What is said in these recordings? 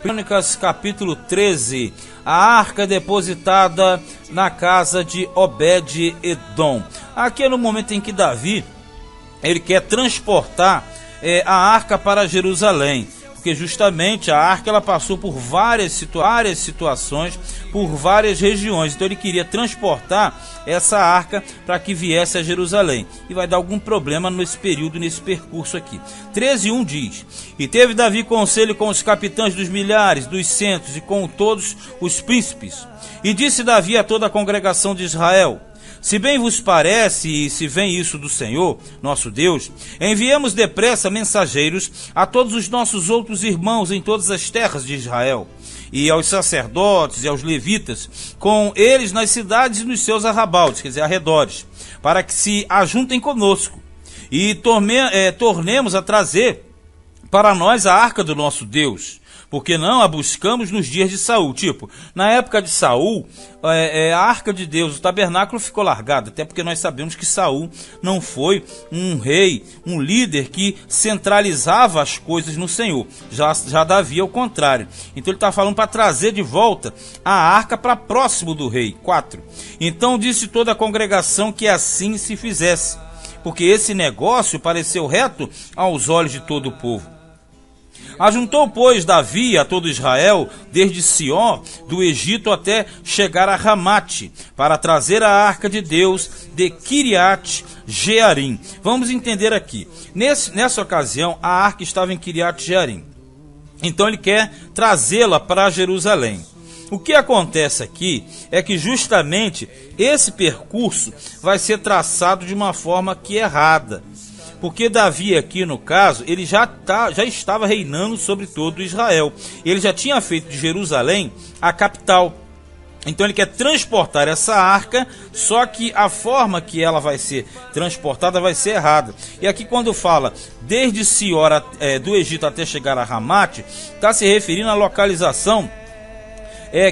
Crônicas capítulo 13, a arca depositada na casa de Obed-edom. Aqui é no momento em que Davi, ele quer transportar a arca para Jerusalém, porque justamente a arca ela passou por várias situações, por várias regiões, então ele queria transportar essa arca para que viesse a Jerusalém, e vai dar algum problema nesse período, nesse percurso aqui. 13:1 diz: e teve Davi conselho com os capitães dos milhares, dos centos e com todos os príncipes, e disse Davi a toda a congregação de Israel: se bem vos parece, e se vem isso do Senhor, nosso Deus, enviemos depressa mensageiros a todos os nossos outros irmãos em todas as terras de Israel, e aos sacerdotes e aos levitas, com eles nas cidades e nos seus arrabaldes, quer dizer, arredores, para que se ajuntem conosco, e tornemos a trazer para nós a arca do nosso Deus, porque não a buscamos nos dias de Saul. Tipo, na época de Saul, a arca de Deus, o tabernáculo ficou largado, até porque nós sabemos que Saul não foi um rei, um líder que centralizava as coisas no Senhor. Já Davi é o contrário. Então ele está falando para trazer de volta a arca para próximo do rei. 4. Então disse toda a congregação que assim se fizesse, porque esse negócio pareceu reto aos olhos de todo o povo. Ajuntou, pois, Davi a todo Israel, desde Sió, do Egito, até chegar a Ramate, para trazer a arca de Deus de Kiriat Jearim. Vamos entender aqui. Nessa ocasião, a arca estava em Kiriat Jearim. Então ele quer trazê-la para Jerusalém. O que acontece aqui é que justamente esse percurso vai ser traçado de uma forma que é errada. Porque Davi aqui, no caso, ele já estava reinando sobre todo Israel. Ele já tinha feito de Jerusalém a capital. Então ele quer transportar essa arca, só que a forma que ela vai ser transportada vai ser errada. E aqui quando fala desde Siora, do Egito até chegar a Ramate, está se referindo à localização,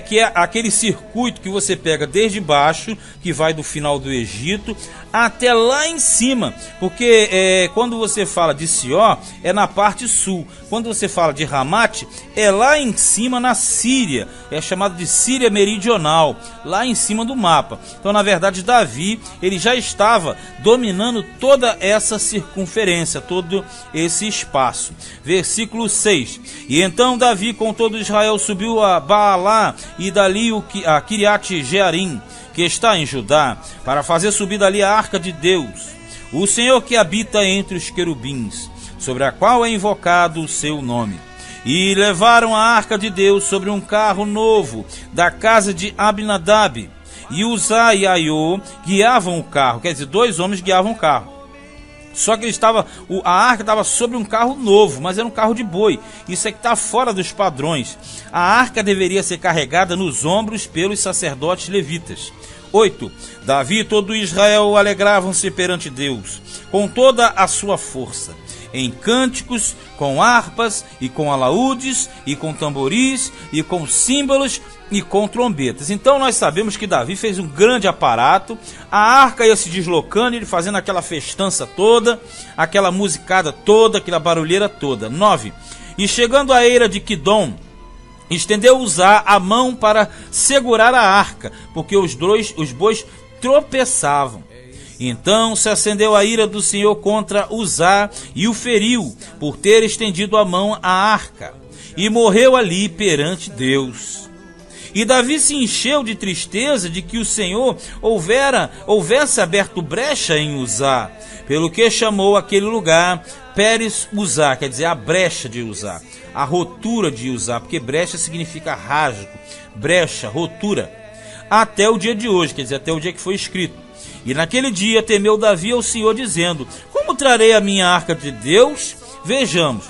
que é aquele circuito que você pega desde baixo, que vai do final do Egito até lá em cima, porque quando você fala de Sió, é na parte sul. Quando você fala de Ramate, é lá em cima na Síria, é chamado de Síria Meridional, lá em cima do mapa. Então, na verdade, Davi, ele já estava dominando toda essa circunferência, todo esse espaço. Versículo 6. E então Davi com todo Israel subiu a Baalá e dali a Kiriat Jearim, que está em Judá, para fazer subir dali a arca de Deus, o Senhor que habita entre os querubins, sobre a qual é invocado o seu nome. E levaram a arca de Deus sobre um carro novo da casa de Abinadab, e Uzá e Aiô guiavam o carro, quer dizer, 2 homens guiavam o carro. Só que a arca estava sobre um carro novo, mas era um carro de boi. Isso é que está fora dos padrões. A arca deveria ser carregada nos ombros pelos sacerdotes levitas. 8. Davi e todo Israel alegravam-se perante Deus, com toda a sua força, em cânticos, com harpas, e com alaúdes, e com tamboris, e com símbolos, e com trombetas. Então nós sabemos que Davi fez um grande aparato, a arca ia se deslocando, ele fazendo aquela festança toda, aquela musicada toda, aquela barulheira toda. 9. E chegando à eira de Quidom, estendeu Uzá a mão para segurar a arca, porque os bois tropeçavam. Então se acendeu a ira do Senhor contra Uzá e o feriu, por ter estendido a mão à arca, e morreu ali perante Deus. E Davi se encheu de tristeza de que o Senhor houvesse aberto brecha em Uzá, pelo que chamou aquele lugar Pérez Uzá, quer dizer, a brecha de Uzá, a rotura de Uzá, porque brecha significa rasgo, brecha, rotura, até o dia de hoje, quer dizer, até o dia que foi escrito. E naquele dia temeu Davi ao Senhor, dizendo: como trarei a minha arca de Deus? Vejamos,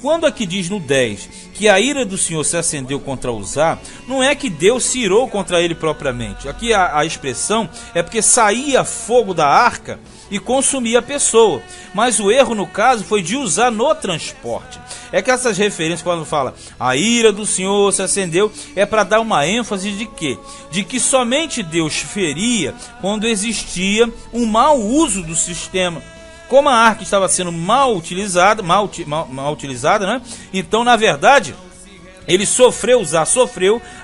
quando aqui diz no 10 que a ira do Senhor se acendeu contra Uzá, não é que Deus se irou contra ele propriamente. Aqui a expressão é porque saía fogo da arca e consumia a pessoa. Mas o erro, no caso, foi de usar no transporte. É que essas referências, quando fala a ira do Senhor se acendeu, é para dar uma ênfase de quê? De que somente Deus feria quando existia um mau uso do sistema. Como a arca estava sendo mal utilizada, né? Então, na verdade, Ele sofreu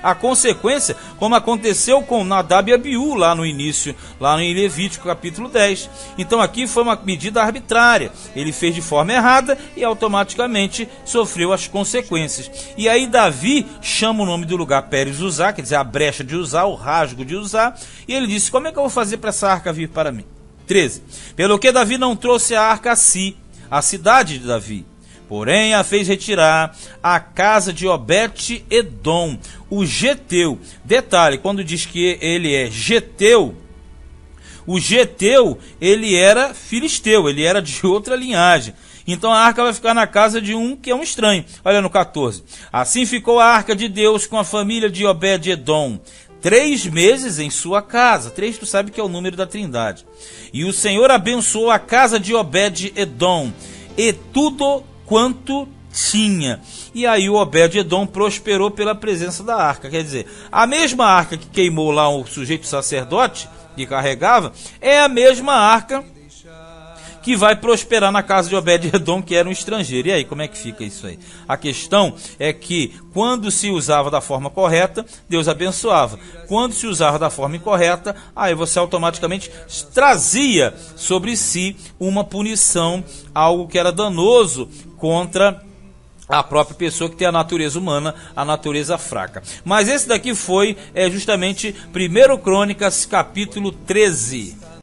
a consequência, como aconteceu com Nadab e Abiú lá no início, lá em Levítico capítulo 10. Então aqui foi uma medida arbitrária, ele fez de forma errada e automaticamente sofreu as consequências. E aí Davi chama o nome do lugar Pérez Uzá, quer dizer, a brecha de Uzá, o rasgo de Uzá, e ele disse: como é que eu vou fazer para essa arca vir para mim? 13. Pelo que Davi não trouxe a arca a si, a cidade de Davi, porém a fez retirar a casa de Obed-edom, o geteu. Detalhe, quando diz que ele é geteu, o geteu, ele era filisteu, ele era de outra linhagem. Então a arca vai ficar na casa de um que é um estranho. Olha no 14. Assim ficou a arca de Deus com a família de Obed-edom 3 meses em sua casa. 3 tu sabe que é o número da trindade. E o Senhor abençoou a casa de Obed-edom e tudo quanto tinha. E aí o Obed-edom prosperou pela presença da arca. Quer dizer, a mesma arca que queimou lá o sujeito sacerdote que carregava, é a mesma arca que vai prosperar na casa de Obed-edom, que era um estrangeiro. E aí, como é que fica isso aí? A questão é que quando se usava da forma correta, Deus abençoava. Quando se usava da forma incorreta, aí você automaticamente trazia sobre si uma punição, algo que era danoso contra a própria pessoa que tem a natureza humana, a natureza fraca. Mas esse daqui foi justamente 1 Crônicas, capítulo 13.